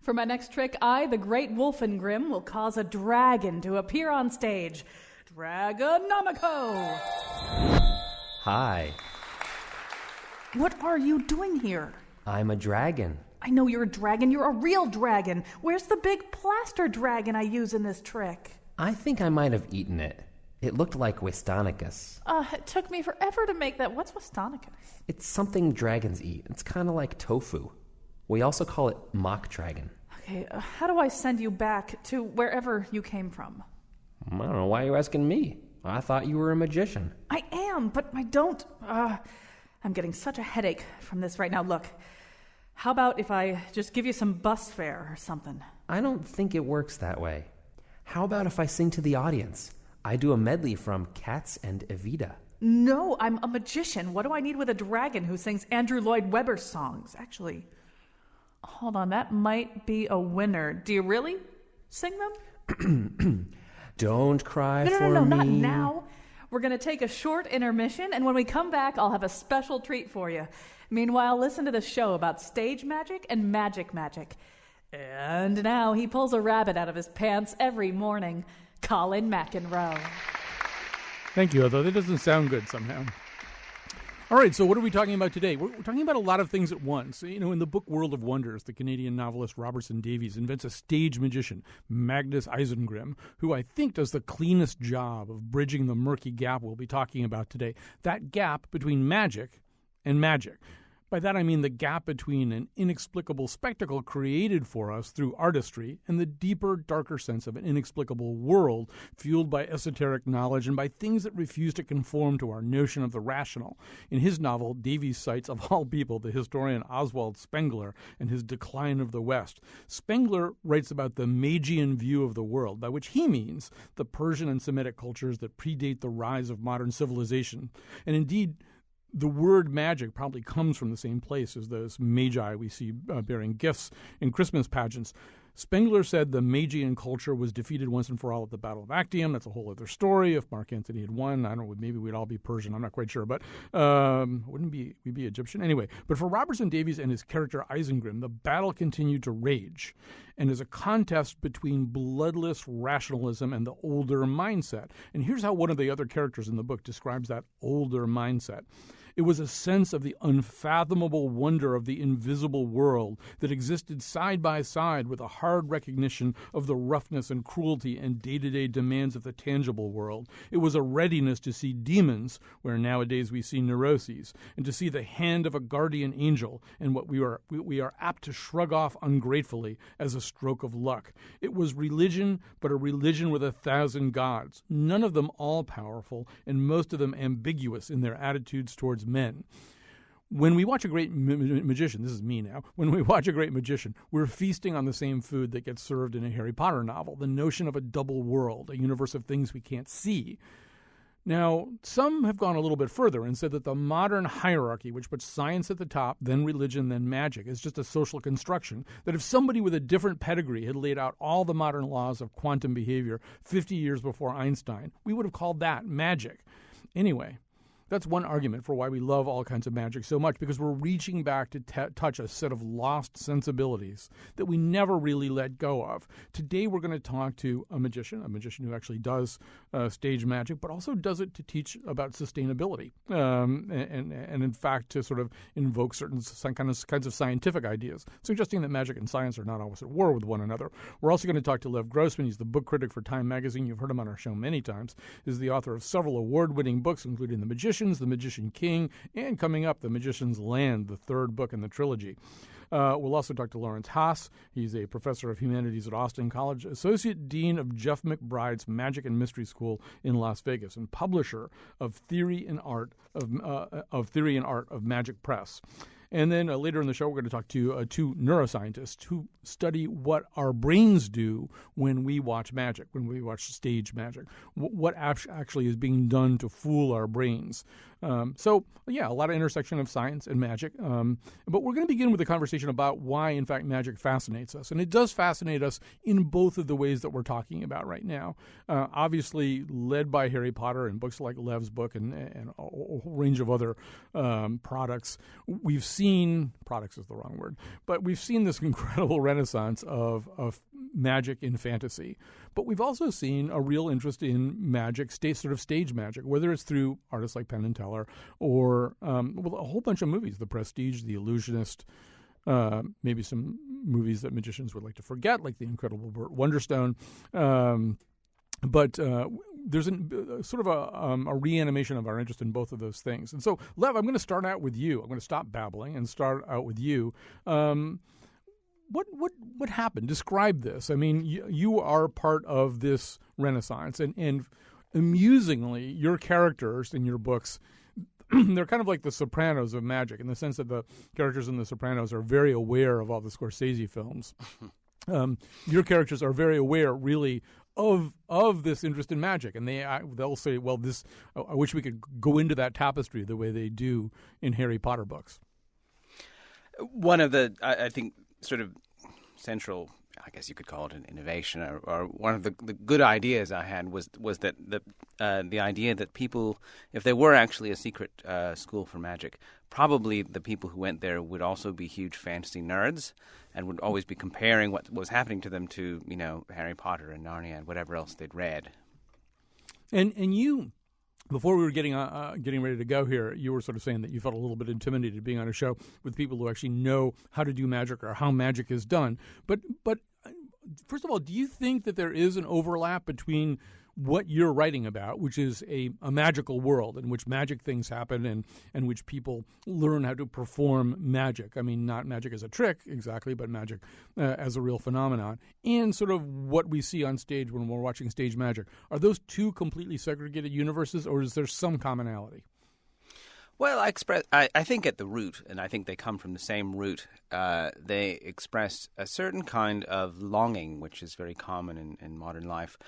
For my next trick, I, the great Wolfengrim, will cause a dragon to appear on stage. Dragonomico! Hi. What are you doing here? I'm a dragon. I know you're a dragon. You're a real dragon. Where's the big plaster dragon I use in this trick? I think I might have eaten it. It looked like Wistonicus. It took me forever to make that. What's Wistonicus? It's something dragons eat. It's kind of like tofu. We also call it mock dragon. Okay, how do I send you back to wherever you came from? I don't know. Why are you asking me? I thought you were a magician. I am, but I don't. I'm getting such a headache from this right now. Look, how about if I just give you some bus fare or something? I don't think it works that way. How about if I sing to the audience? I do a medley from Cats and Evita. No, I'm a magician. What do I need with a dragon who sings Andrew Lloyd Webber songs? Actually, hold on, that might be a winner. Do you really sing them? Don't cry for me. No, not now. We're going to take a short intermission, and when we come back, I'll have a special treat for you. Meanwhile, listen to the show about stage magic and magic. And now he pulls a rabbit out of his pants every morning. Colin McEnroe. Thank you, although that doesn't sound good somehow. All right, so what are we talking about today? We're talking about a lot of things at once. You know, in the book World of Wonders, the Canadian novelist Robertson Davies invents a stage magician, Magnus Eisengrim, who I think does the cleanest job of bridging the murky gap we'll be talking about today. That gap between magic and magic. By that I mean the gap between an inexplicable spectacle created for us through artistry and the deeper, darker sense of an inexplicable world fueled by esoteric knowledge and by things that refuse to conform to our notion of the rational. In his novel, Davies cites, of all people, the historian Oswald Spengler and his Decline of the West. Spengler writes about the Magian view of the world, by which he means the Persian and Semitic cultures that predate the rise of modern civilization. And indeed, the word magic probably comes from the same place as those magi we see bearing gifts in Christmas pageants. Spengler said the Magian culture was defeated once and for all at the Battle of Actium. That's a whole other story. If Mark Antony had won, I don't know, maybe we'd all be Persian. I'm not quite sure, but wouldn't we be Egyptian? Anyway, but for Robertson Davies and his character Eisengrim, the battle continued to rage and is a contest between bloodless rationalism and the older mindset. And here's how one of the other characters in the book describes that older mindset. It was a sense of the unfathomable wonder of the invisible world that existed side by side with a hard recognition of the roughness and cruelty and day-to-day demands of the tangible world. It was a readiness to see demons, where nowadays we see neuroses, and to see the hand of a guardian angel, and what we are apt to shrug off ungratefully as a stroke of luck. It was religion, but a religion with 1,000 gods, none of them all-powerful, and most of them ambiguous in their attitudes towards men. When we watch a great magician, this is me now, when we watch a great magician, we're feasting on the same food that gets served in a Harry Potter novel, the notion of a double world, a universe of things we can't see. Now, some have gone a little bit further and said that the modern hierarchy, which puts science at the top, then religion, then magic, is just a social construction, that if somebody with a different pedigree had laid out all the modern laws of quantum behavior 50 years before Einstein, we would have called that magic. Anyway, that's one argument for why we love all kinds of magic so much, because we're reaching back to touch a set of lost sensibilities that we never really let go of. Today we're going to talk to a magician who actually does stage magic, but also does it to teach about sustainability, and in fact to sort of invoke certain kinds of scientific ideas, suggesting that magic and science are not always at war with one another. We're also going to talk to Lev Grossman. He's the book critic for Time magazine. You've heard him on our show many times. He's the author of several award-winning books, including The Magician, The Magician King, and coming up, The Magician's Land, the third book in the trilogy. We'll also talk to Lawrence Haas. He's a professor of humanities at Austin College, associate dean of Jeff McBride's Magic and Mystery School in Las Vegas, and publisher of Theory and Art of Magic Press. And then later in the show, we're going to talk to two neuroscientists who study what our brains do when we watch magic, when we watch stage magic. What actually is being done to fool our brains. So, yeah, a lot of intersection of science and magic. But we're going to begin with a conversation about why, in fact, magic fascinates us. And it does fascinate us in both of the ways that we're talking about right now. Obviously, led by Harry Potter and books like Lev's book and a whole range of other products. We've seen, products is the wrong word, but we've seen this incredible renaissance of magic in fantasy. But we've also seen a real interest in magic, sort of stage magic, whether it's through artists like Penn and Teller or a whole bunch of movies, The Prestige, The Illusionist, maybe some movies that magicians would like to forget, like The Incredible Burt Wonderstone. But there's sort of a reanimation of our interest in both of those things. And so, Lev, I'm going to start out with you. I'm going to stop babbling and start out with you. What happened? Describe this. I mean, you are part of this renaissance, and amusingly, your characters in your books, they're kind of like the Sopranos of magic, in the sense that the characters in the Sopranos are very aware of all the Scorsese films. Your characters are very aware, really, of this interest in magic, and they'll say, "Well, I wish we could go into that tapestry the way they do in Harry Potter books." One of the, I think, sort of central, I guess you could call it an innovation, or one of the good ideas I had was that the idea that people, if there were actually a secret school for magic, probably the people who went there would also be huge fantasy nerds and would always be comparing what was happening to them to, Harry Potter and Narnia and whatever else they'd read. And you, before we were getting ready to go here, you were sort of saying that you felt a little bit intimidated being on a show with people who actually know how to do magic or how magic is done. But first of all, do you think that there is an overlap between what you're writing about, which is a magical world in which magic things happen and which people learn how to perform magic? I mean, not magic as a trick exactly, but magic as a real phenomenon, and sort of what we see on stage when we're watching stage magic. Are those two completely segregated universes, or is there some commonality? Well, I think at the root, and I think they come from the same root, they express a certain kind of longing, which is very common in modern life.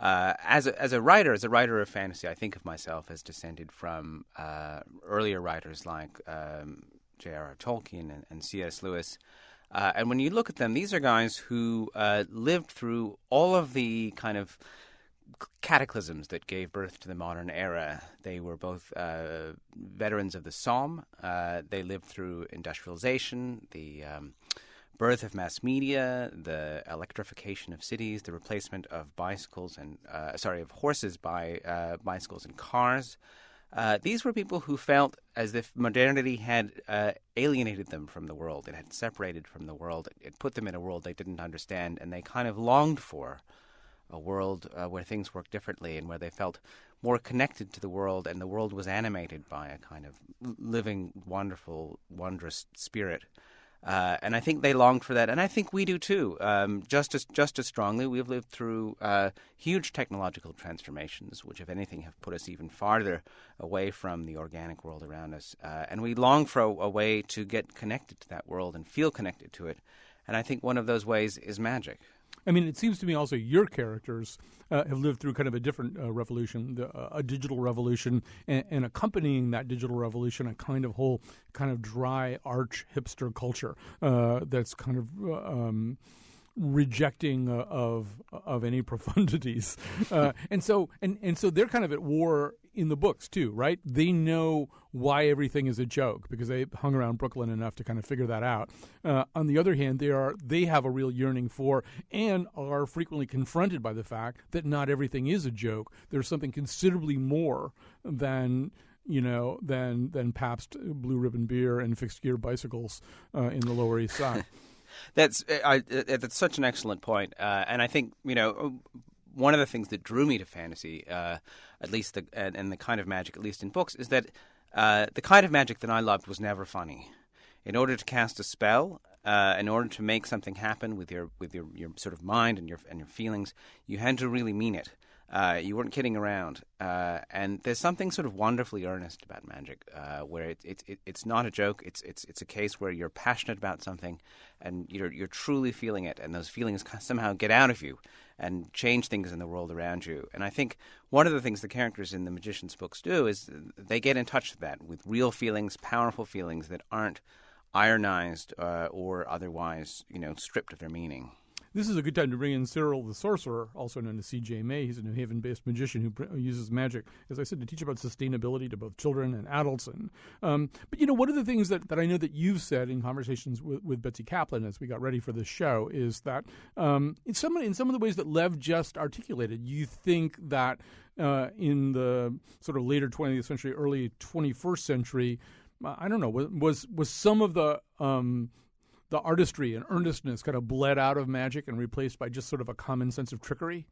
As a writer of fantasy, I think of myself as descended from earlier writers like J.R.R. Tolkien and C.S. Lewis. And when you look at them, these are guys who lived through all of the kind of cataclysms that gave birth to the modern era. They were both veterans of the Somme. They lived through industrialization, the birth of mass media, the electrification of cities, the replacement of horses by bicycles and cars. These were people who felt as if modernity had alienated them from the world. It had separated from the world. It put them in a world they didn't understand, and they kind of longed for a world where things worked differently and where they felt more connected to the world, and the world was animated by a kind of living, wonderful, wondrous spirit. And I think they longed for that, and I think we do too. Just as strongly, we've lived through huge technological transformations, which, if anything, have put us even farther away from the organic world around us. And we long for a way to get connected to that world and feel connected to it. And I think one of those ways is magic. I mean, it seems to me also your characters have lived through kind of a different revolution, a digital revolution, and accompanying that digital revolution, a kind of dry arch hipster culture that's kind of rejecting of any profundities, and so they're kind of at war in the books too, right? They know why everything is a joke because they hung around Brooklyn enough to kind of figure that out. On the other hand, they have a real yearning for and are frequently confronted by the fact that not everything is a joke. There's something considerably more than Pabst Blue Ribbon beer and fixed gear bicycles in the Lower East Side. That's such an excellent point, and I think one of the things that drew me to fantasy, at least and the kind of magic, at least in books, is that the kind of magic that I loved was never funny. In order to cast a spell, in order to make something happen with your sort of mind and your feelings, you had to really mean it. You weren't kidding around. And there's something sort of wonderfully earnest about magic, where it's not a joke. It's a case where you're passionate about something, and you're truly feeling it, and those feelings somehow get out of you and change things in the world around you. And I think one of the things the characters in the magician's books do is they get in touch with that, with real feelings, powerful feelings that aren't ironized or otherwise, stripped of their meaning. This is a good time to bring in Cyril the Sorcerer, also known as C.J. May. He's a New Haven-based magician who uses magic, as I said, to teach about sustainability to both children and adults. And but one of the things that I know that you've said in conversations with Betsy Kaplan as we got ready for this show is that in some of the ways that Lev just articulated, you think that in the sort of later 20th century, early 21st century, I don't know, was some of the artistry and earnestness kind of bled out of magic and replaced by just sort of a common sense of trickery?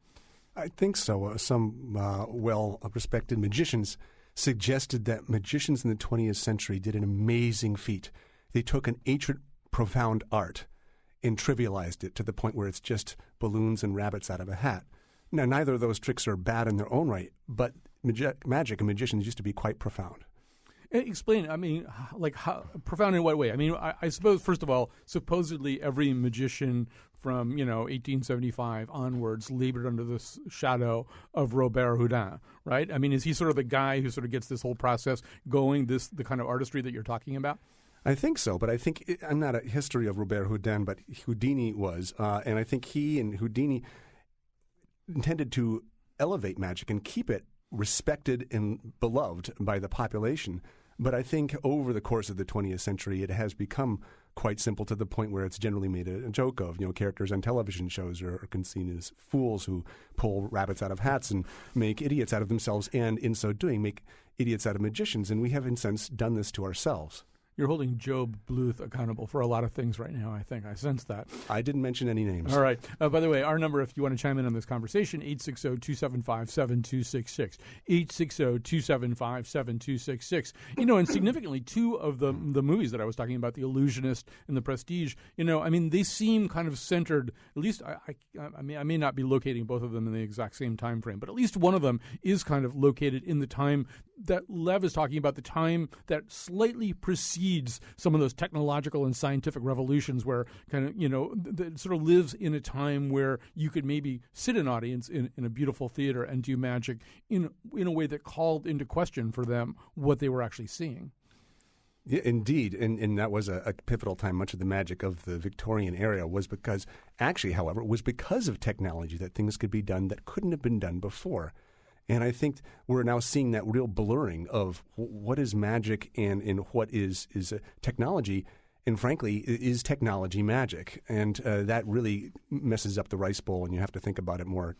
I think so. Some well-respected magicians suggested that magicians in the 20th century did an amazing feat. They took an ancient, profound art and trivialized it to the point where it's just balloons and rabbits out of a hat. Now, neither of those tricks are bad in their own right, but magic and magicians used to be quite profound. Explain, how profound in what way? I mean, I suppose, first of all, supposedly every magician from, 1875 onwards labored under the shadow of Robert Houdin, right? I mean, is he sort of the guy who sort of gets this whole process going, the kind of artistry that you're talking about? I think so, but I think I'm not a history of Robert Houdin, but Houdini was, and I think he and Houdini intended to elevate magic and keep it respected and beloved by the population. But I think over the course of the 20th century, it has become quite simple to the point where it's generally made a joke of. Characters on television shows are seen as fools who pull rabbits out of hats and make idiots out of themselves, and in so doing, make idiots out of magicians. And we have, in a sense, done this to ourselves. You're holding Job Bluth accountable for a lot of things right now, I think. I sense that. I didn't mention any names. All right. By the way, our number, if you want to chime in on this conversation, 860-275-7266. 860-275-7266. And significantly, two of the movies that I was talking about, The Illusionist and The Prestige, they seem kind of centered, at least I may not be locating both of them in the exact same time frame, but at least one of them is kind of located in the time that Lev is talking about, the time that slightly precedes some of those technological and scientific revolutions, where kind of, that sort of lives in a time where you could maybe sit an audience in a beautiful theater and do magic in a way that called into question for them what they were actually seeing. Yeah, indeed, and that was a pivotal time. Much of the magic of the Victorian era was because of technology that things could be done that couldn't have been done before. And I think we're now seeing that real blurring of what is magic and what is technology. And frankly, is technology magic? And that really messes up the rice bowl, and you have to think about it more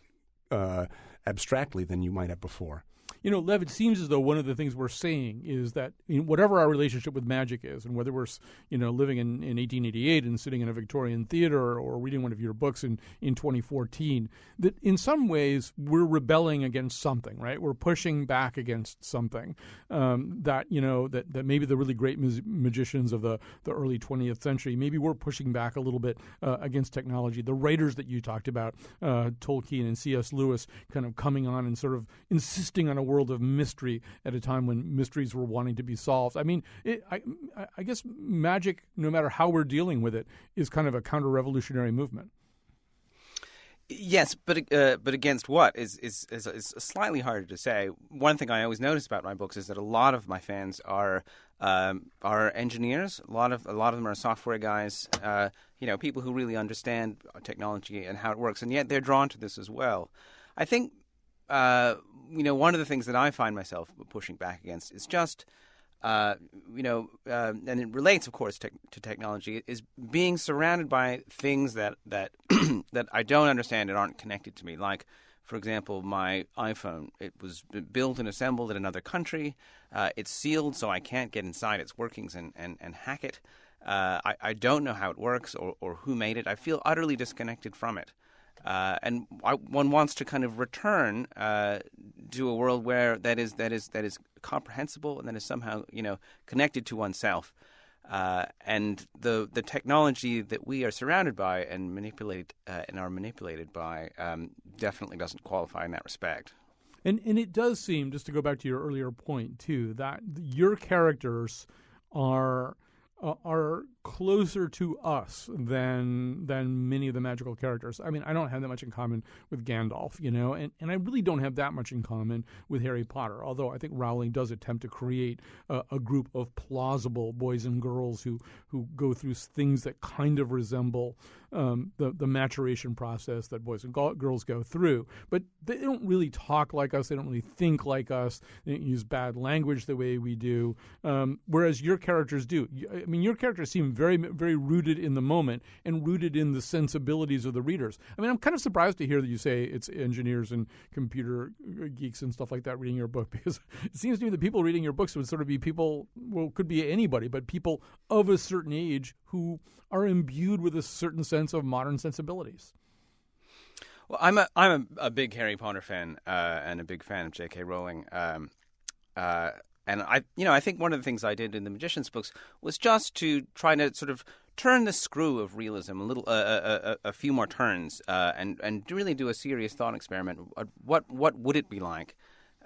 abstractly than you might have before. Lev, it seems as though one of the things we're saying is that whatever our relationship with magic is, and whether we're, living in 1888 and sitting in a Victorian theater or reading one of your books in 2014, that in some ways we're rebelling against something, right? We're pushing back against something that maybe the really great magicians of the early 20th century, maybe we're pushing back a little bit against technology. The writers that you talked about, Tolkien and C.S. Lewis, kind of coming on and sort of insisting on a world of mystery at a time when mysteries were wanting to be solved. I mean, I guess magic, no matter how we're dealing with it, is kind of a counter-revolutionary movement. Yes, but against what is slightly harder to say. One thing I always notice about my books is that a lot of my fans are engineers. A lot of them are software guys. People who really understand technology and how it works, and yet they're drawn to this as well. I think. One of the things that I find myself pushing back against is just, and it relates, of course, to technology, is being surrounded by things that that I don't understand and aren't connected to me. Like, for example, my iPhone. It was built and assembled in another country. It's sealed, so I can't get inside its workings and hack it. I don't know how it works or who made it. I feel utterly disconnected from it. And one wants to kind of return to a world where that is comprehensible and that is somehow connected to oneself. And the technology that we are surrounded by and are manipulated by definitely doesn't qualify in that respect. And it does seem, just to go back to your earlier point too, that your characters are closer to us than many of the magical characters. I mean, I don't have that much in common with Gandalf, and I really don't have that much in common with Harry Potter, although I think Rowling does attempt to create a group of plausible boys and girls who go through things that kind of resemble the maturation process that boys and girls go through. But they don't really talk like us. They don't really think like us. They don't use bad language the way we do, whereas your characters do. I mean, your characters seem very, very rooted in the moment and rooted in the sensibilities of the readers. I mean, I'm kind of surprised to hear that you say it's engineers and computer geeks and stuff like that reading your book, because it seems to me that people reading your books would sort of be people, well, could be anybody, but people of a certain age who are imbued with a certain sense of modern sensibilities. Well, I'm a big Harry Potter fan and a big fan of J.K. Rowling. And I think one of the things I did in the Magician's books was just to try to sort of turn the screw of realism a few more turns, and really do a serious thought experiment. What would it be like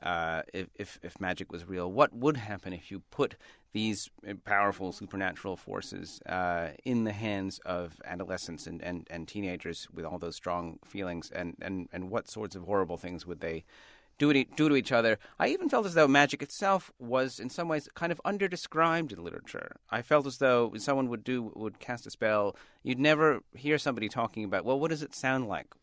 if magic was real? What would happen if you put these powerful supernatural forces in the hands of adolescents and teenagers with all those strong feelings, and what sorts of horrible things would they do to each other? I even felt as though magic itself was in some ways kind of underdescribed in literature. I felt as though when someone would cast a spell, you'd never hear somebody talking about, well, what does it sound like?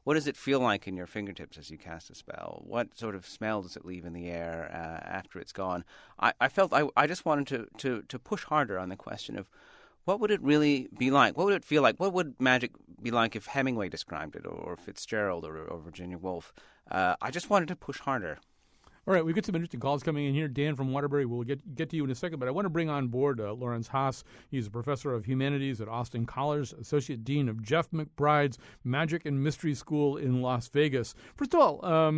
What does it feel like in your fingertips as you cast a spell? What sort of smell does it leave in the air after it's gone? I felt I just wanted to push harder on the question of what would it really be like? What would it feel like? What would magic be like if Hemingway described it, or Fitzgerald, or Virginia Woolf? I just wanted to push harder. All right, we've got some interesting calls coming in here. Dan from Waterbury, we'll get to you in a second, but I want to bring on board Lawrence Haas. He's a professor of humanities at Austin College, associate dean of Jeff McBride's Magic and Mystery School in Las Vegas. First of all,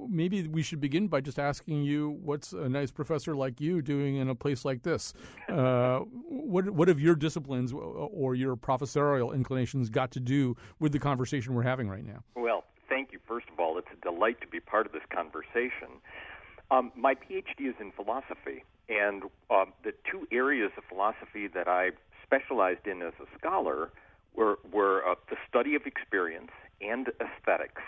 maybe we should begin by just asking you, what's a nice professor like you doing in a place like this? What have your disciplines or your professorial inclinations got to do with the conversation we're having right now? Well, thank you. First of all, it's a delight to be part of this conversation. My PhD is in philosophy, and the two areas of philosophy that I specialized in as a scholar were the study of experience and aesthetics.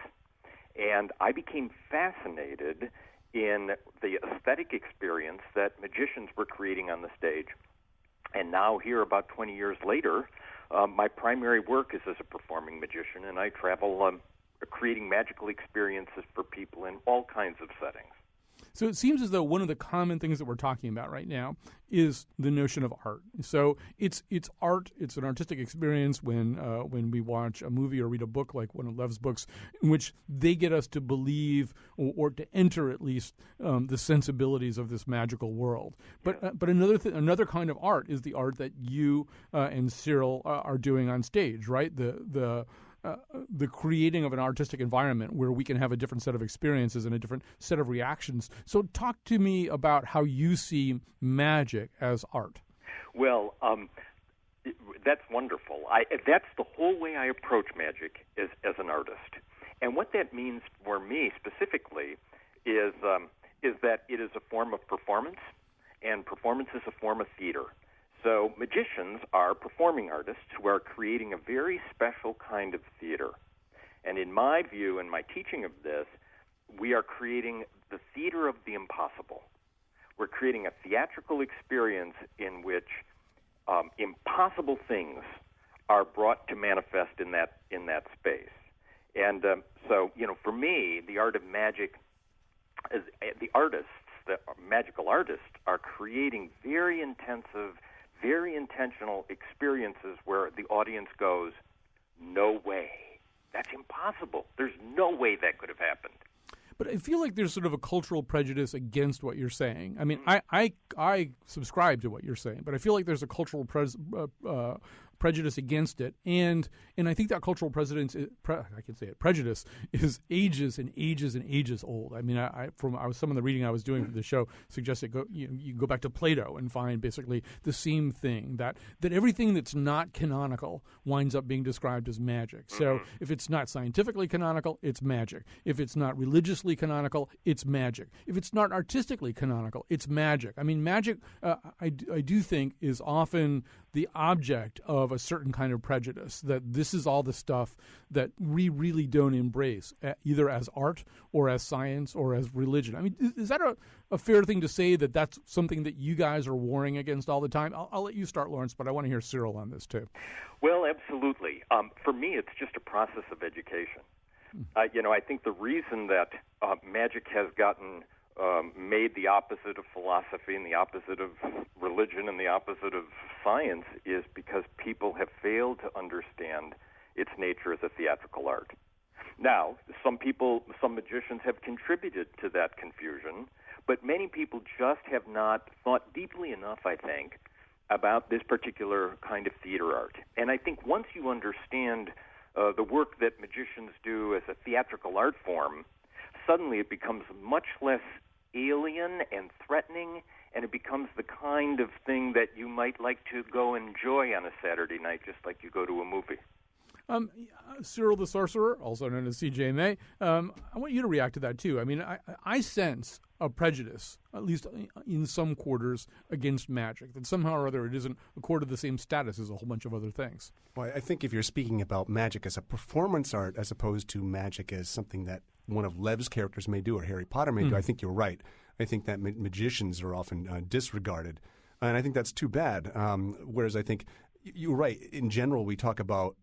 And I became fascinated in the aesthetic experience that magicians were creating on the stage. And now here, about 20 years later, my primary work is as a performing magician, and I travel creating magical experiences for people in all kinds of settings. So it seems as though one of the common things that we're talking about right now is the notion of art. So it's art. It's an artistic experience when we watch a movie or read a book like one of Lev's books, in which they get us to believe or to enter at least the sensibilities of this magical world. But another kind of art is the art that you and Cyril are doing on stage, right? The creating of an artistic environment where we can have a different set of experiences and a different set of reactions. So talk to me about how you see magic as art. Well, that's wonderful. That's the whole way I approach magic as an artist. And what that means for me specifically is that it is a form of performance, and performance is a form of theater. So magicians are performing artists who are creating a very special kind of theater. And in my view, in my teaching of this, we are creating the theater of the impossible. We're creating a theatrical experience in which impossible things are brought to manifest in that space. And so, for me, the art of magic, is the magical artists, are creating very intensive, very intentional experiences where the audience goes, no way. That's impossible. There's no way that could have happened. But I feel like there's sort of a cultural prejudice against what you're saying. I mean, I subscribe to what you're saying, but I feel like there's a cultural prejudice against it, and I think that cultural prejudice is ages and ages and ages old. I mean, some of the reading I was doing for the show suggested you go back to Plato and find basically the same thing, that everything that's not canonical winds up being described as magic. So if it's not scientifically canonical, it's magic. If it's not religiously canonical, it's magic. If it's not artistically canonical, it's magic. I mean, magic, I do think, is often the object of a certain kind of prejudice, that this is all the stuff that we really don't embrace, either as art or as science or as religion. I mean, is that a fair thing to say, that that's something that you guys are warring against all the time? I'll let you start, Lawrence, but I want to hear Cyril on this too. Well, absolutely. For me, it's just a process of education. I think the reason that magic has gotten made the opposite of philosophy and the opposite of religion and the opposite of science is because people have failed to understand its nature as a theatrical art. Now, some magicians have contributed to that confusion, but many people just have not thought deeply enough, I think, about this particular kind of theater art. And I think once you understand the work that magicians do as a theatrical art form, suddenly it becomes much less alien and threatening, and it becomes the kind of thing that you might like to go enjoy on a Saturday night, just like you go to a movie. Cyril the Sorcerer, also known as C.J. May, I want you to react to that too. I mean, I sense a prejudice, at least in some quarters, against magic, that somehow or other it isn't accorded the same status as a whole bunch of other things. Well, I think if you're speaking about magic as a performance art as opposed to magic as something that one of Lev's characters may do or Harry Potter may do, I think you're right. I think that magicians are often disregarded, and I think that's too bad. Whereas I think you're right. In general, we talk about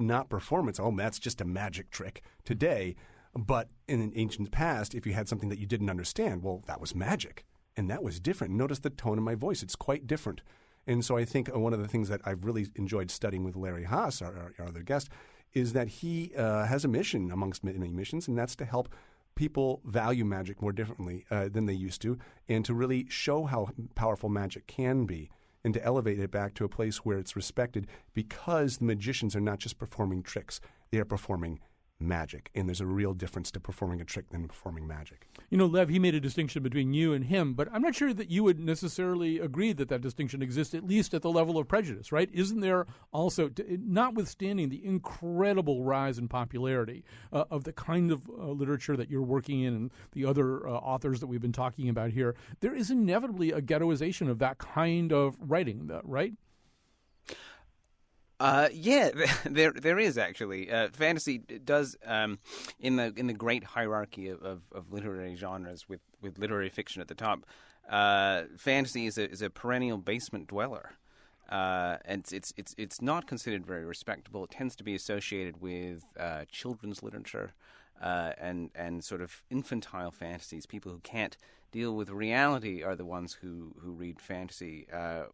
not performance. Oh, that's just a magic trick today. But in an ancient past, if you had something that you didn't understand, well, that was magic, and that was different. Notice the tone of my voice. It's quite different. And so I think one of the things that I've really enjoyed studying with Larry Haas, our other guest, is that he has a mission amongst many missions, and that's to help people value magic more differently than they used to, and to really show how powerful magic can be, and to elevate it back to a place where it's respected, because the magicians are not just performing tricks, they are performing magic, and there's a real difference to performing a trick than performing magic. You know, Lev, he made a distinction between you and him, but I'm not sure that you would necessarily agree that that distinction exists, at least at the level of prejudice, right? Isn't there also, notwithstanding the incredible rise in popularity of the kind of literature that you're working in and the other authors that we've been talking about here, there is inevitably a ghettoization of that kind of writing, right? Yeah, there is actually. Fantasy does, in the great hierarchy of literary genres, with literary fiction at the top. Fantasy is a perennial basement dweller, and it's not considered very respectable. It tends to be associated with children's literature and sort of infantile fantasies. People who can't deal with reality are the ones who read fantasy,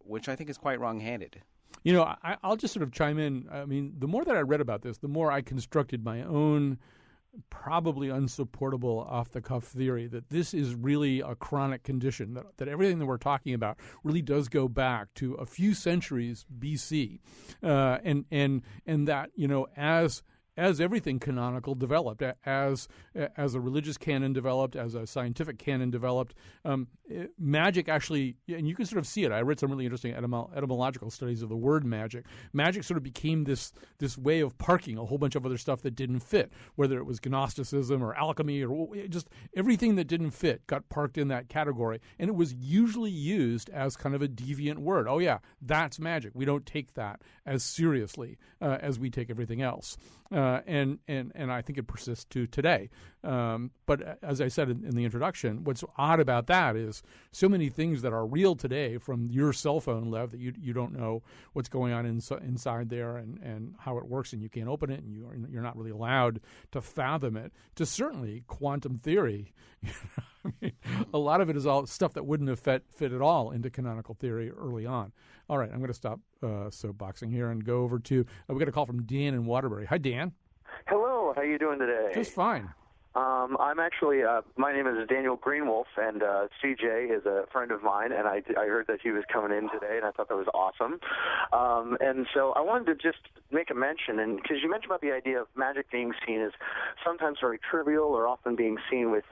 which I think is quite wrong-headed. You know, I'll just sort of chime in. I mean, the more that I read about this, the more I constructed my own probably unsupportable off-the-cuff theory that this is really a chronic condition, that everything that we're talking about really does go back to a few centuries BC, and that, you know, as everything canonical developed, as a religious canon developed, as a scientific canon developed, magic actually, and you can sort of see it. I read some really interesting etymological studies of the word magic. Magic sort of became this way of parking a whole bunch of other stuff that didn't fit, whether it was Gnosticism or alchemy or just everything that didn't fit got parked in that category. And it was usually used as kind of a deviant word. Oh yeah, that's magic. We don't take that as seriously as we take everything else. And I think it persists to today. But as I said in the introduction, what's odd about that is so many things that are real today, from your cell phone, Lev, that you don't know what's going on inside there and how it works, and you can't open it, and you're not really allowed to fathom it, to certainly quantum theory. I mean, a lot of it is all stuff that wouldn't have fit at all into canonical theory early on. All right, I'm going to stop soapboxing here and go over to we got a call from Dan in Waterbury. Hi, Dan. Hello, how you doing today? Just fine. I'm actually, my name is Daniel Greenwolf, and CJ is a friend of mine, and I heard that he was coming in today, and I thought that was awesome. And so I wanted to just make a mention, and because you mentioned about the idea of magic being seen as sometimes very trivial or often being seen with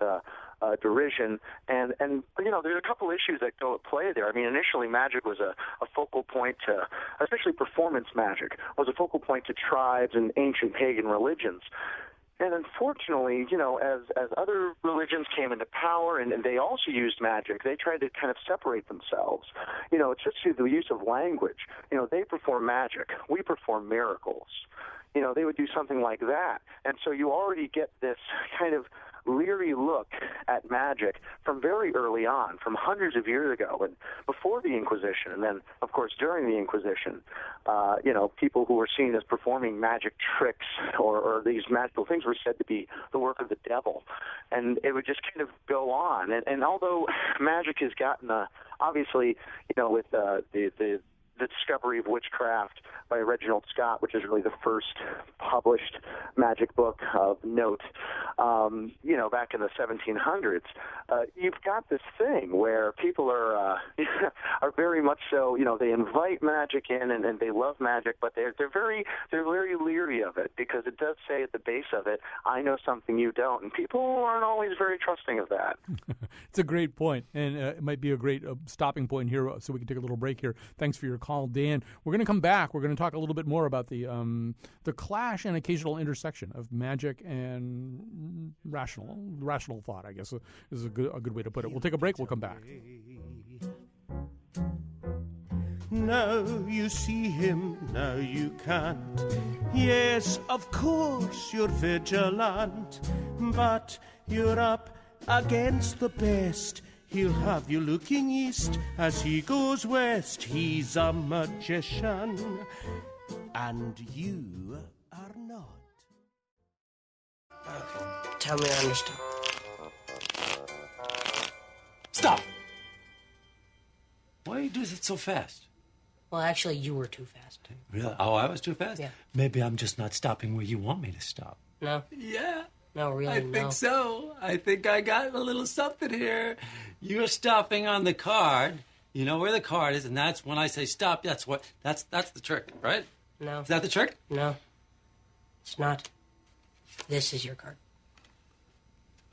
derision, and you know, there's a couple issues that go at play there. I mean, initially magic was a focal point to, especially performance magic, was a focal point to tribes and ancient pagan religions. And unfortunately, you know, as other religions came into power and they also used magic, they tried to kind of separate themselves. You know, it's just through the use of language. You know, they perform magic. We perform miracles. You know, they would do something like that. And so you already get this kind of leery look at magic from very early on, from hundreds of years ago and before the Inquisition, and then, of course, during the Inquisition. You know, people who were seen as performing magic tricks or these magical things were said to be the work of the devil. And it would just kind of go on. And although magic has gotten, obviously, you know, with the discovery of witchcraft by Reginald Scott, which is really the first published magic book of note, you know, back in the 1700s, you've got this thing where people are very much so, you know, they invite magic in and they love magic, but they're very leery of it, because it does say at the base of it, I know something you don't, and people aren't always very trusting of that. It's a great point, and it might be a great stopping point here, so we can take a little break here. Thanks for your call, Dan. We're going to come back. We're going to talk a little bit more about the clash and occasional intersection of magic and rational thought, I guess, is a good way to put it. We'll take a break. We'll come back. Now you see him, now you can't. Yes, of course you're vigilant, but you're up against the best. He'll have you looking east as he goes west. He's a magician, and you are not. Okay, tell me I understand. Stop! Why do you do it so fast? Well, actually, you were too fast. Really? Oh, I was too fast? Yeah. Maybe I'm just not stopping where you want me to stop. No? Yeah. No, really, I think so. I think I got a little something here. You're stopping on the card. You know where the card is, and that's when I say stop. That's the trick, right? No. Is that the trick? No. It's not. This is your card.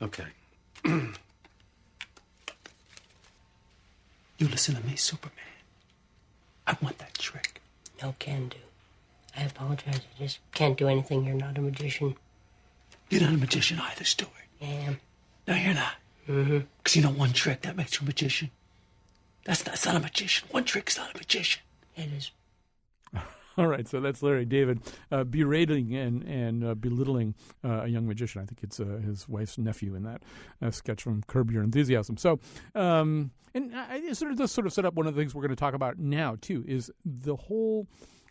Okay. You listen to me, Superman. I want that trick. No can do. I apologize. I just can't do anything. You're not a magician. You're not a magician either, Stuart. I am. No, you're not. Mm-hmm. Because you know one trick, that makes you a magician. That's not a magician. One trick's not a magician. It is. All right, so that's Larry David berating and belittling a young magician. I think it's his wife's nephew in that sketch from Curb Your Enthusiasm. So, and I sort of set up one of the things we're going to talk about now, too, is the whole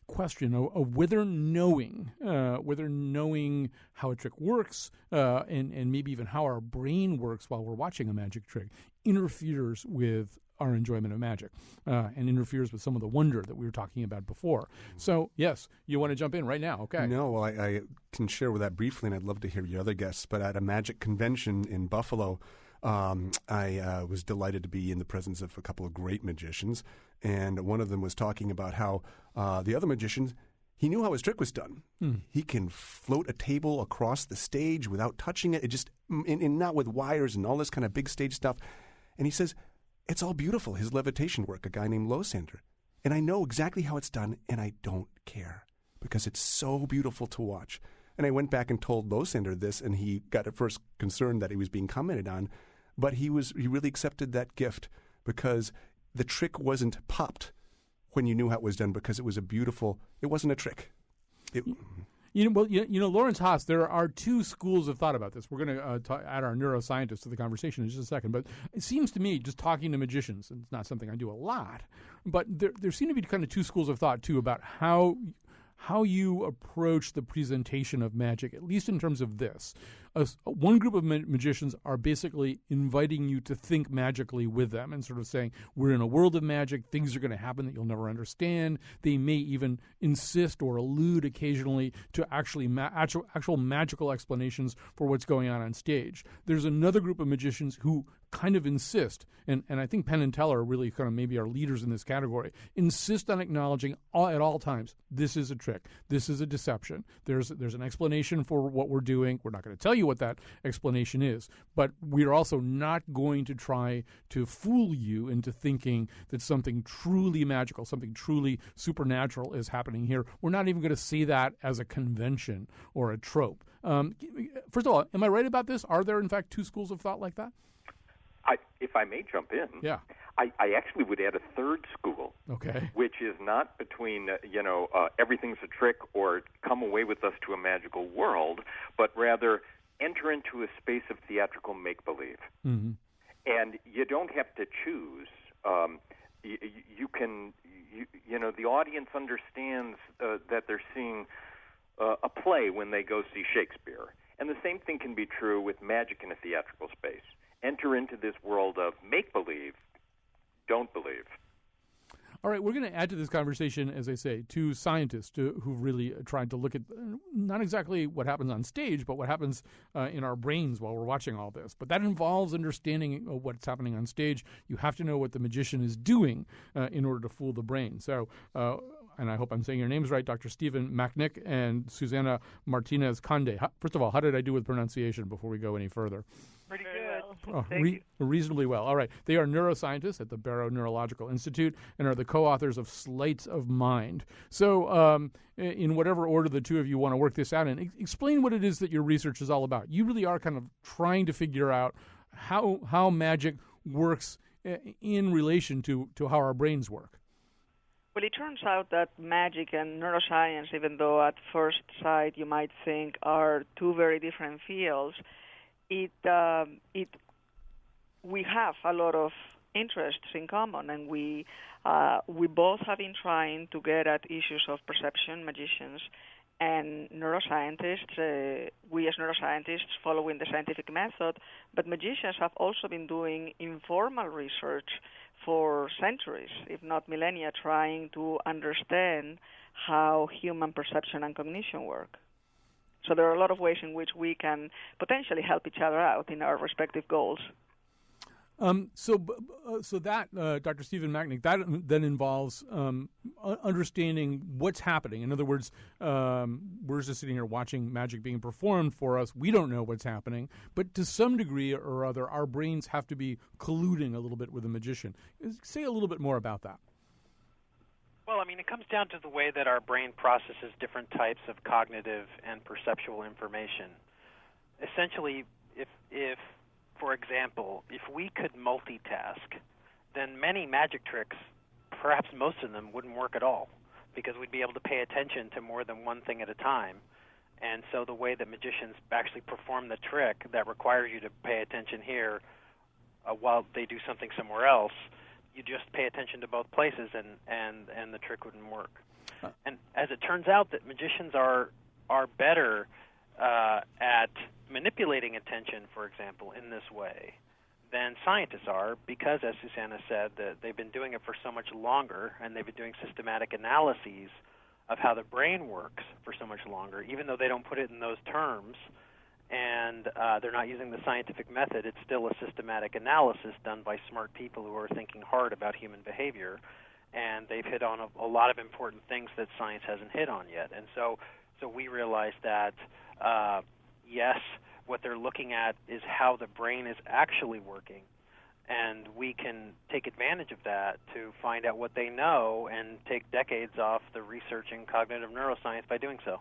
question of whether knowing how a trick works and maybe even how our brain works while we're watching a magic trick interferes with our enjoyment of magic and interferes with some of the wonder that we were talking about before. So, yes, you want to jump in right now, okay? No, well, I can share with that briefly, and I'd love to hear your other guests. But at a magic convention in Buffalo, I was delighted to be in the presence of a couple of great magicians, and one of them was talking about how the other magician, he knew how his trick was done. He can float a table across the stage without touching it, not with wires and all this kind of big stage stuff. And he says, it's all beautiful, his levitation work, a guy named Losander. And I know exactly how it's done, and I don't care because it's so beautiful to watch. And I went back and told Losander this, and he got at first concerned that he was being commented on, but he really accepted that gift because the trick wasn't popped when you knew how it was done, because it wasn't a trick. Lawrence Haas, there are two schools of thought about this. We're going to add our neuroscientist to the conversation in just a second. But it seems to me, just talking to magicians, and it's not something I do a lot, but there seem to be kind of two schools of thought, too, about how you approach the presentation of magic, at least in terms of this. one group of magicians are basically inviting you to think magically with them and sort of saying, we're in a world of magic, things are going to happen that you'll never understand. They may even insist or allude occasionally to actually actual magical explanations for what's going on stage. There's another group of magicians who kind of insist, and I think Penn and Teller really kind of maybe are leaders in this category, insist on acknowledging at all times, this is a trick, this is a deception, there's an explanation for what we're doing. We're not going to tell you what that explanation is, but we're also not going to try to fool you into thinking that something truly magical, something truly supernatural is happening here. We're not even going to see that as a convention or a trope. First of all, am I right about this? Are there, in fact, two schools of thought like that? If I may jump in, yeah. I actually would add a third school, okay, which is not between, everything's a trick or come away with us to a magical world, but rather enter into a space of theatrical make-believe. Mm-hmm. And you don't have to choose. You can, the audience understands that they're seeing a play when they go see Shakespeare. And the same thing can be true with magic in a theatrical space. Enter into this world of make-believe, don't believe. All right, we're going to add to this conversation, as I say, two scientists who've really tried to look at not exactly what happens on stage, but what happens in our brains while we're watching all this. But that involves understanding what's happening on stage. You have to know what the magician is doing in order to fool the brain. So, and I hope I'm saying your names right, Dr. Stephen Macnick and Susana Martinez-Conde. First of all, how did I do with pronunciation before we go any further? Pretty good. Oh, reasonably well. All right. They are neuroscientists at the Barrow Neurological Institute and are the co-authors of Sleights of Mind. So in whatever order the two of you want to work this out in, explain what it is that your research is all about. You really are kind of trying to figure out how magic works in relation to how our brains work. Well, it turns out that magic and neuroscience, even though at first sight you might think are two very different fields, we have a lot of interests in common, and we both have been trying to get at issues of perception, magicians, and neuroscientists. We as neuroscientists following the scientific method, but magicians have also been doing informal research for centuries, if not millennia, trying to understand how human perception and cognition work. So there are a lot of ways in which we can potentially help each other out in our respective goals. So that, Dr. Stephen Macnick, that then involves understanding what's happening. In other words, we're just sitting here watching magic being performed for us. We don't know what's happening. But to some degree or other, our brains have to be colluding a little bit with a magician. Say a little bit more about that. Well, it comes down to the way that our brain processes different types of cognitive and perceptual information. Essentially, if for example, if we could multitask, then many magic tricks, perhaps most of them, wouldn't work at all, because we'd be able to pay attention to more than one thing at a time. And so the way that magicians actually perform the trick that requires you to pay attention here while they do something somewhere else, you just pay attention to both places, and the trick wouldn't work. And as it turns out, that magicians are better at manipulating attention, for example, in this way than scientists are, because, as Susanna said, that they've been doing it for so much longer, and they've been doing systematic analyses of how the brain works for so much longer, even though they don't put it in those terms, and they're not using the scientific method. It's still a systematic analysis done by smart people who are thinking hard about human behavior, and they've hit on a lot of important things that science hasn't hit on yet. And so we realize that, yes, what they're looking at is how the brain is actually working, and we can take advantage of that to find out what they know and take decades off the research in cognitive neuroscience by doing so.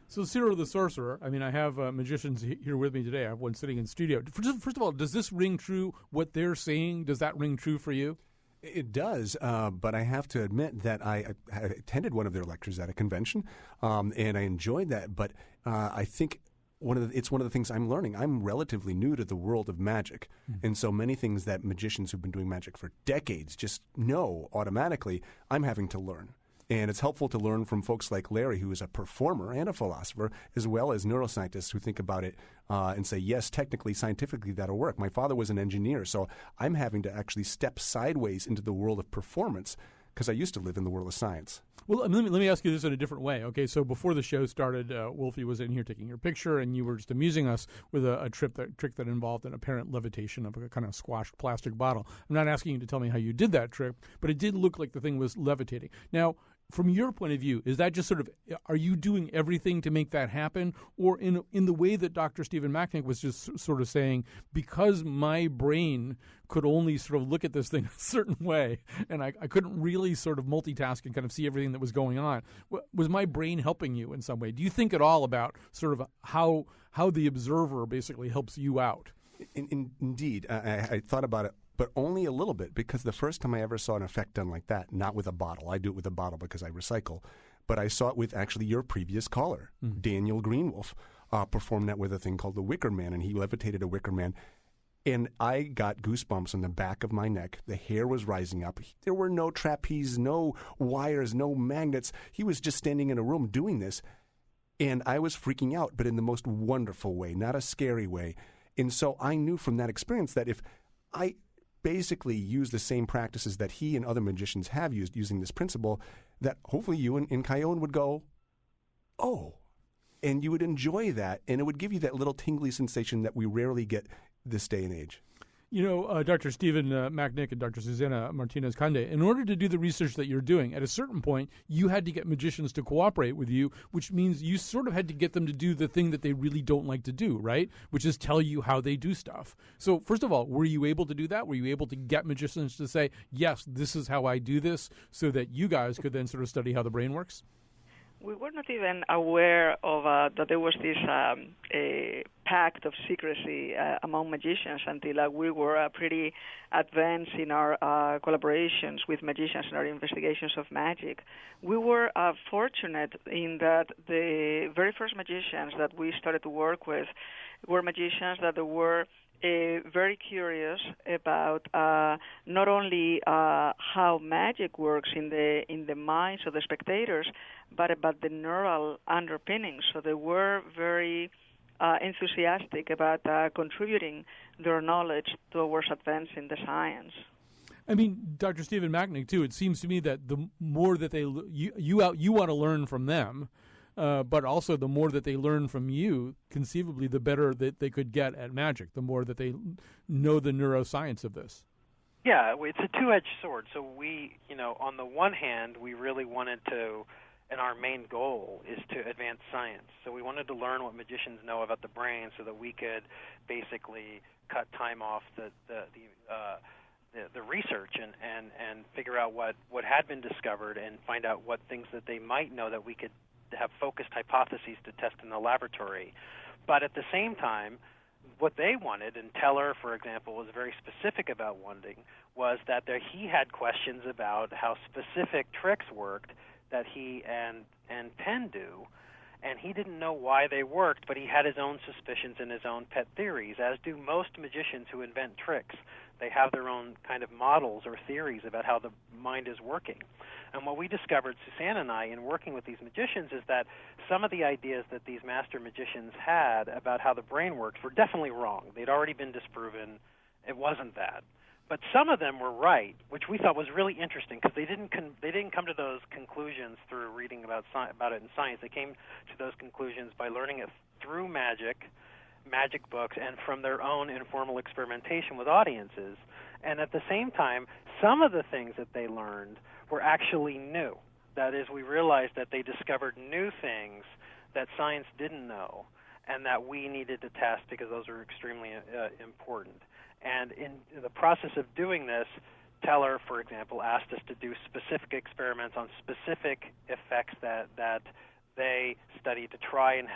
So Cyril the Sorcerer, I have magicians here with me today. I have one sitting in studio. First of all, does this ring true, what they're saying? Does that ring true for you? It does, but I have to admit that I attended one of their lectures at a convention, and I enjoyed that. But I think it's one of the things I'm learning. I'm relatively new to the world of magic, and so many things that magicians who've been doing magic for decades just know automatically, I'm having to learn. And it's helpful to learn from folks like Larry, who is a performer and a philosopher, as well as neuroscientists who think about it and say, yes, technically, scientifically, that'll work. My father was an engineer, so I'm having to actually step sideways into the world of performance because I used to live in the world of science. Well, let me ask you this in a different way. Okay, so before the show started, Wolfie was in here taking your picture, and you were just amusing us with a trick that involved an apparent levitation of a kind of squashed plastic bottle. I'm not asking you to tell me how you did that trick, but it did look like the thing was levitating. Now, from your point of view, is that just sort of, are you doing everything to make that happen? Or in the way that Dr. Stephen Macknick was just sort of saying, because my brain could only sort of look at this thing a certain way, and I couldn't really sort of multitask and kind of see everything that was going on, was my brain helping you in some way? Do you think at all about sort of how the observer basically helps you out? Indeed. I thought about it, but only a little bit, because the first time I ever saw an effect done like that, not with a bottle. I do it with a bottle because I recycle. But I saw it with actually your previous caller, Daniel Greenwolf, performed that with a thing called the Wicker Man, and he levitated a Wicker Man. And I got goosebumps on the back of my neck. The hair was rising up. There were no trapeze, no wires, no magnets. He was just standing in a room doing this. And I was freaking out, but in the most wonderful way, not a scary way. And so I knew from that experience that if I basically use the same practices that he and other magicians have used using this principle, that hopefully you and Kyone would go, oh, and you would enjoy that, and it would give you that little tingly sensation that we rarely get this day and age. You know, Dr. Stephen Macknick and Dr. Susana Martinez-Conde, in order to do the research that you're doing, at a certain point, you had to get magicians to cooperate with you, which means you sort of had to get them to do the thing that they really don't like to do, right? Which is tell you how they do stuff. So, first of all, were you able to do that? Were you able to get magicians to say, yes, this is how I do this, so that you guys could then sort of study how the brain works? We were not even aware of that there was this a pact of secrecy among magicians until we were pretty advanced in our collaborations with magicians and our investigations of magic. We were fortunate in that the very first magicians that we started to work with were magicians that were very curious about not only how magic works in the minds of the spectators, but about the neural underpinnings. So they were very enthusiastic about contributing their knowledge towards advancing the science. I mean, Dr. Stephen Macknick, too, it seems to me that the more that you want to learn from them, but also the more that they learn from you, conceivably, the better that they could get at magic, the more that they know the neuroscience of this. Yeah, it's a two-edged sword. So we, on the one hand, we really wanted to, and our main goal is to advance science. So we wanted to learn what magicians know about the brain so that we could basically cut time off the research and figure out what had been discovered and find out what things that they might know that we could have focused hypotheses to test in the laboratory. But at the same time, what they wanted, and Teller, for example, was very specific about wanting, was that he had questions about how specific tricks worked that he and Penn do, and he didn't know why they worked, but he had his own suspicions and his own pet theories, as do most magicians who invent tricks. They have their own kind of models or theories about how the mind is working. And what we discovered, Susanna and I, in working with these magicians, is that some of the ideas that these master magicians had about how the brain works were definitely wrong. They'd already been disproven. It wasn't that. But some of them were right, which we thought was really interesting because they didn't come to those conclusions through reading about it in science. They came to those conclusions by learning it through magic books, and from their own informal experimentation with audiences. And at the same time, some of the things that they learned were actually new. That is, we realized that they discovered new things that science didn't know and that we needed to test because those are extremely important. And in the process of doing this, Teller, for example, asked us to do specific experiments on specific effects that they studied to try and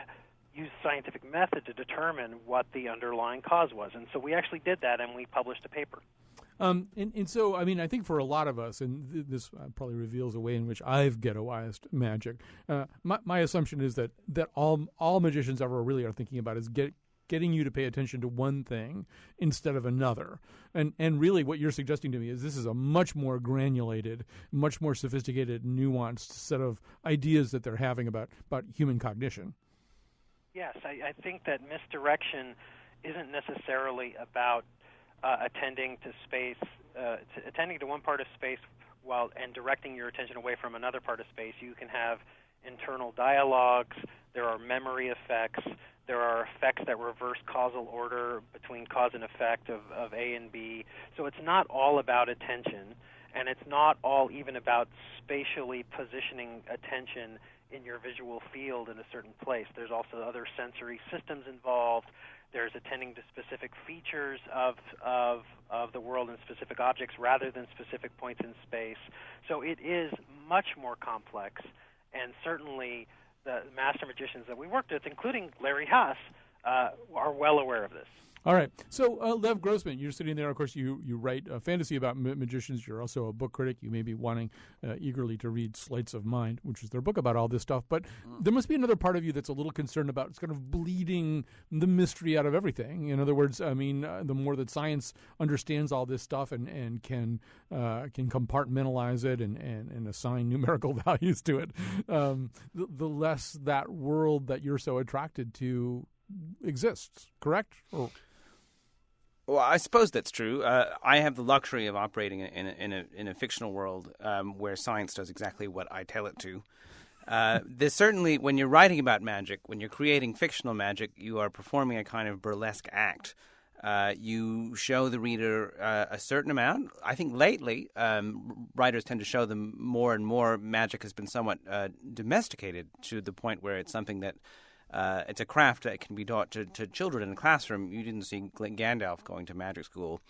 use scientific method to determine what the underlying cause was. And so we actually did that, and we published a paper. And so, I mean, I think for a lot of us, and this probably reveals a way in which I've ghettoized magic, my assumption is that all magicians ever really are thinking about is getting you to pay attention to one thing instead of another. And really what you're suggesting to me is this is a much more granulated, much more sophisticated, nuanced set of ideas that they're having about human cognition. Yes, I think that misdirection isn't necessarily about attending to space, attending to one part of space and directing your attention away from another part of space. You can have internal dialogues. There are memory effects. There are effects that reverse causal order between cause and effect of A and B. So it's not all about attention, and it's not all even about spatially positioning attention in your visual field in a certain place. There's also other sensory systems involved. There's attending to specific features of the world and specific objects rather than specific points in space. So it is much more complex, and certainly the master magicians that we worked with, including Larry Haas, are well aware of this. All right. So, Lev Grossman, you're sitting there. Of course, you write fantasy about magicians. You're also a book critic. You may be wanting eagerly to read Sleights of Mind, which is their book about all this stuff. But there must be another part of you that's a little concerned about it's kind of bleeding the mystery out of everything. In other words, I mean, the more that science understands all this stuff and can compartmentalize it and assign numerical values to it, the less that world that you're so attracted to exists. Correct? Well, I suppose that's true. I have the luxury of operating in a fictional world where science does exactly what I tell it to. There's certainly, when you're writing about magic, when you're creating fictional magic, you are performing a kind of burlesque act. You show the reader a certain amount. I think lately, writers tend to show them more and more. Magic has been somewhat domesticated to the point where it's something that it's a craft that can be taught to children in the classroom. You didn't see Gandalf going to magic school.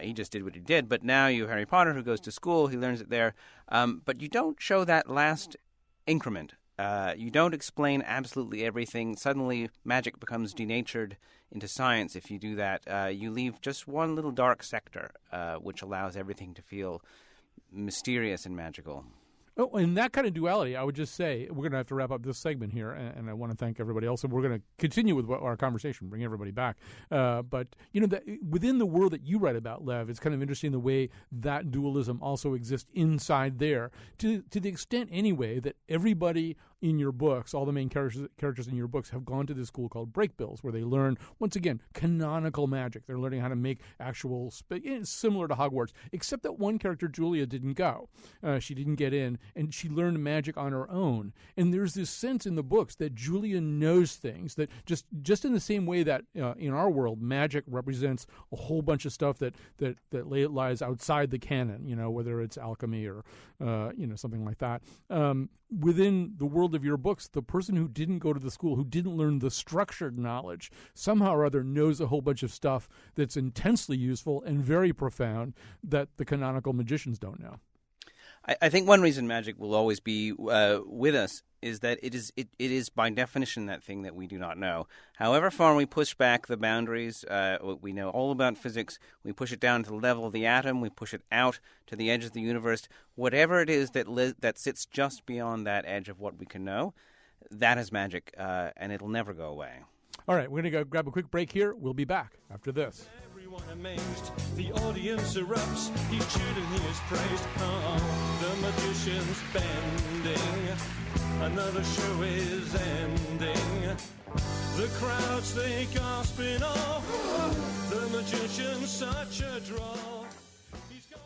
He just did what he did. But now you have Harry Potter who goes to school. He learns it there. But you don't show that last increment. You don't explain absolutely everything. Suddenly magic becomes denatured into science if you do that. You leave just one little dark sector, which allows everything to feel mysterious and magical. Oh, in that kind of duality, I would just say we're going to have to wrap up this segment here, and I want to thank everybody else. And we're going to continue with our conversation, bring everybody back. But within the world that you write about, Lev, it's kind of interesting the way that dualism also exists inside there, to the extent anyway that everybody in your books, all the main characters in your books, have gone to this school called Breakbills, where they learn, once again, canonical magic. They're learning how to make actual, similar to Hogwarts, except that one character, Julia, didn't go. She didn't get in, and she learned magic on her own. And there's this sense in the books that Julia knows things, that just in the same way that in our world, magic represents a whole bunch of stuff that lies outside the canon, whether it's alchemy or, something like that. Within the world of your books, the person who didn't go to the school, who didn't learn the structured knowledge, somehow or other knows a whole bunch of stuff that's intensely useful and very profound that the canonical magicians don't know. I think one reason magic will always be with us is that it is by definition that thing that we do not know. However far we push back the boundaries, we know all about physics, we push it down to the level of the atom, we push it out to the edge of the universe, whatever it is that sits just beyond that edge of what we can know, that is magic, and it'll never go away. All right, we're going to go grab a quick break here. We'll be back after this. Everyone amazed, the audience erupts, he's cheered and he is praised. The magician's bending, another show is ending. The crowds, they gasp in awe, the magician's such a draw. He's got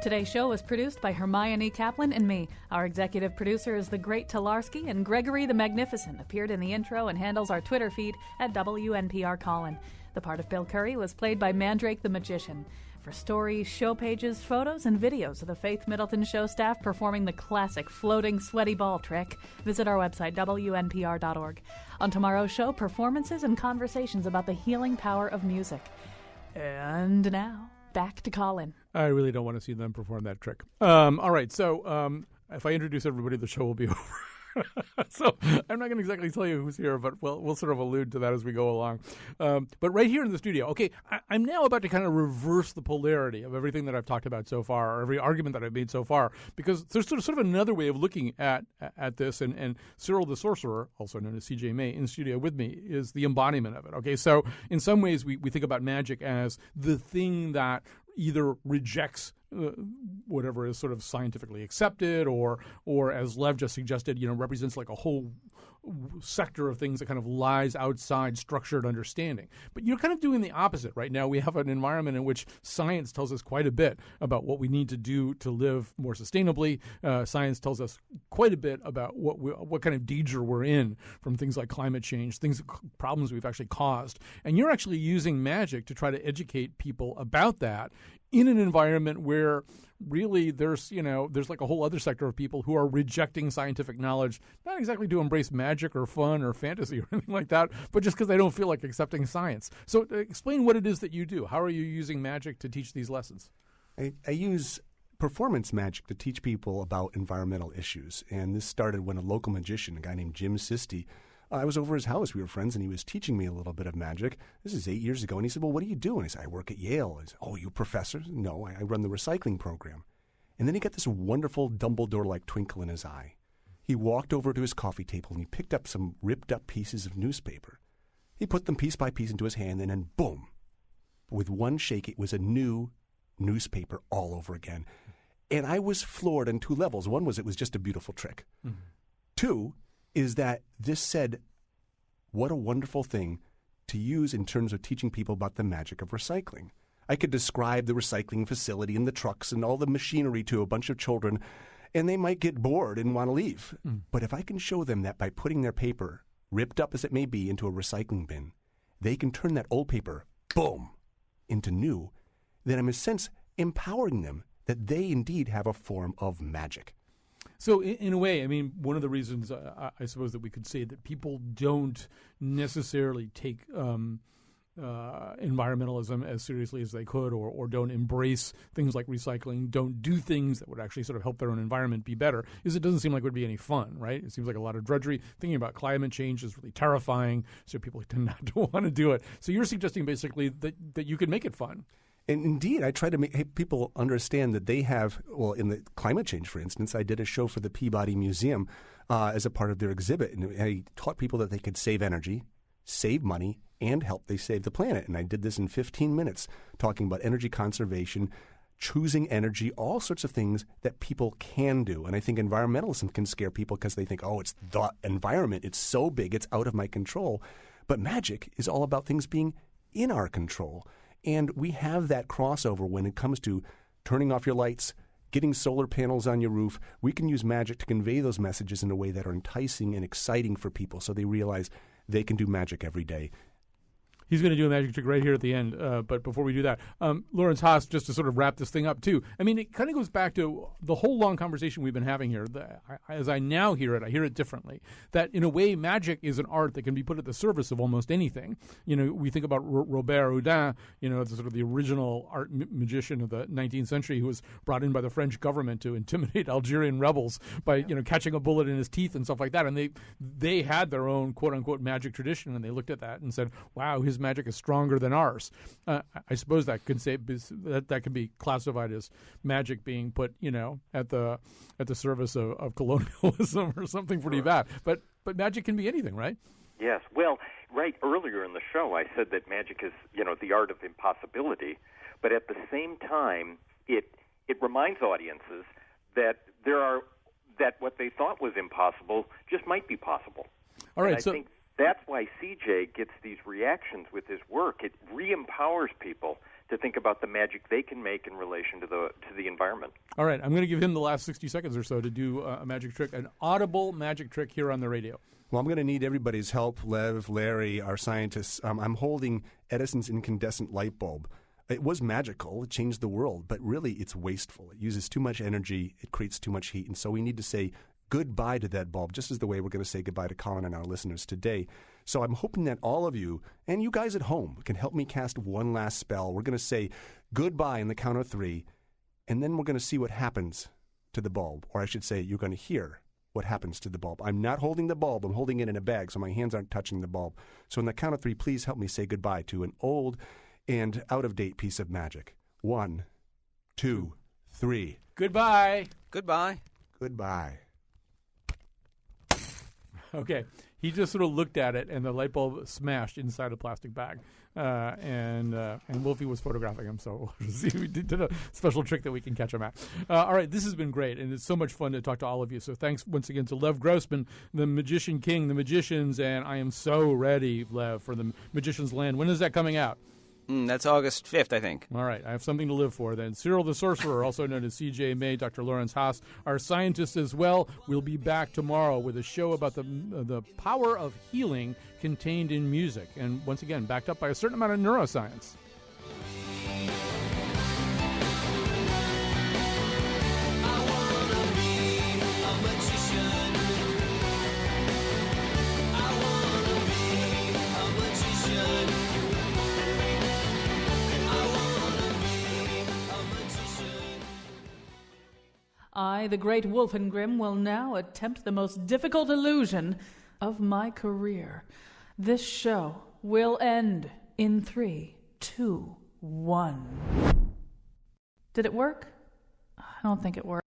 Today's show was produced by Hermione Kaplan and me. Our executive producer is the Great Talarski, and Gregory the Magnificent appeared in the intro and handles our Twitter feed at WNPR Colin. The part of Bill Curry was played by Mandrake the Magician. For stories, show pages, photos, and videos of the Faith Middleton Show staff performing the classic floating sweaty ball trick, visit our website, WNPR.org. On tomorrow's show, performances and conversations about the healing power of music. And now, back to Colin. I really don't want to see them perform that trick. All right, so if I introduce everybody, the show will be over. So I'm not going to exactly tell you who's here, but we'll sort of allude to that as we go along. But right here in the studio, okay, I'm now about to kind of reverse the polarity of everything that I've talked about so far, or every argument that I've made so far, because there's sort of another way of looking at this, and Cyril the Sorcerer, also known as C.J. May, in the studio with me, is the embodiment of it. Okay, so in some ways we think about magic as the thing that either rejects whatever is sort of scientifically accepted, or as Lev just suggested, represents like a whole sector of things that kind of lies outside structured understanding. But you're kind of doing the opposite right now. We have an environment in which science tells us quite a bit about what we need to do to live more sustainably. Science tells us quite a bit about what kind of danger we're in from things like climate change, problems we've actually caused. And you're actually using magic to try to educate people about that in an environment where really there's like a whole other sector of people who are rejecting scientific knowledge, not exactly to embrace magic or fun or fantasy or anything like that, but just because they don't feel like accepting science. So explain what it is that you do. How are you using magic to teach these lessons? I use performance magic to teach people about environmental issues. And this started when a local magician, a guy named Jim Sisti, I was over his house. We were friends, and he was teaching me a little bit of magic. This is 8 years ago. And he said, well, what do you do? And I said, I work at Yale. He said, oh, you professor? No, I run the recycling program. And then he got this wonderful Dumbledore-like twinkle in his eye. He walked over to his coffee table, and he picked up some ripped-up pieces of newspaper. He put them piece by piece into his hand, and then boom, with one shake, it was a new newspaper all over again. And I was floored on two levels. One was it was just a beautiful trick. Mm-hmm. Two is that this said, what a wonderful thing to use in terms of teaching people about the magic of recycling. I could describe the recycling facility and the trucks and all the machinery to a bunch of children, and they might get bored and want to leave. Mm. But if I can show them that by putting their paper, ripped up as it may be, into a recycling bin, they can turn that old paper, boom, into new, then I'm in a sense empowering them that they indeed have a form of magic. So in a way, I mean, one of the reasons I suppose that we could say that people don't necessarily take environmentalism as seriously as they could, or don't embrace things like recycling, don't do things that would actually sort of help their own environment be better, is it doesn't seem like it would be any fun, right? It seems like a lot of drudgery. Thinking about climate change is really terrifying, so people tend not to want to do it. So you're suggesting basically that you could make it fun. And indeed, I try to make people understand that they have, well, in the climate change, for instance, I did a show for the Peabody Museum as a part of their exhibit. And I taught people that they could save energy, save money, and help they save the planet. And I did this in 15 minutes, talking about energy conservation, choosing energy, all sorts of things that people can do. And I think environmentalism can scare people because they think, oh, it's the environment. It's so big, it's out of my control. But magic is all about things being in our control. And we have that crossover when it comes to turning off your lights, getting solar panels on your roof. We can use magic to convey those messages in a way that are enticing and exciting for people so they realize they can do magic every day. He's going to do a magic trick right here at the end. But before we do that, Lawrence Haas, just to sort of wrap this thing up, too. I mean, it kind of goes back to the whole long conversation we've been having here. As I now hear it, I hear it differently. That, in a way, magic is an art that can be put at the service of almost anything. We think about Robert Houdin, the sort of the original art magician of the 19th century, who was brought in by the French government to intimidate Algerian rebels by, catching a bullet in his teeth and stuff like that. And they had their own quote-unquote magic tradition, and they looked at that and said, wow, his magic is stronger than ours. I suppose that could that could be classified as magic being put, at the service of colonialism or something pretty bad. But magic can be anything, right? Yes. Well, right earlier in the show, I said that magic is, the art of impossibility, but at the same time, it reminds audiences that that what they thought was impossible just might be possible. All right. And I think that's why CJ gets these reactions with his work. It re-empowers people to think about the magic they can make in relation to the environment. All right, I'm going to give him the last 60 seconds or so to do a magic trick, an audible magic trick here on the radio. Well, I'm going to need everybody's help, Lev, Larry, our scientists. I'm holding Edison's incandescent light bulb. It was magical. It changed the world, but really it's wasteful. It uses too much energy. It creates too much heat, and so we need to say goodbye to that bulb, just as the way we're going to say goodbye to Colin and our listeners today. So I'm hoping that all of you, and you guys at home, can help me cast one last spell. We're going to say goodbye in the count of 3, and then we're going to see what happens to the bulb. Or I should say, you're going to hear what happens to the bulb. I'm not holding the bulb. I'm holding it in a bag, so my hands aren't touching the bulb. So on the count of 3, please help me say goodbye to an old and out-of-date piece of magic. 1, 2, 3. Goodbye. Goodbye. Goodbye. Okay. He just sort of looked at it, and the light bulb smashed inside a plastic bag. And Wolfie was photographing him, so we did a special trick that we can catch him at. All right, this has been great, and it's so much fun to talk to all of you. So thanks once again to Lev Grossman, the Magician King, the Magicians, and I am so ready, Lev, for the Magician's Land. When is that coming out? That's August 5th, I think. All right. I have something to live for then. Cyril the Sorcerer, also known as C.J. May, Dr. Lawrence Haas, our scientists as well. We'll be back tomorrow with a show about the power of healing contained in music. And once again, backed up by a certain amount of neuroscience. I, the great Wolfengrim, will now attempt the most difficult illusion of my career. This show will end in 3, 2, 1. Did it work? I don't think it worked.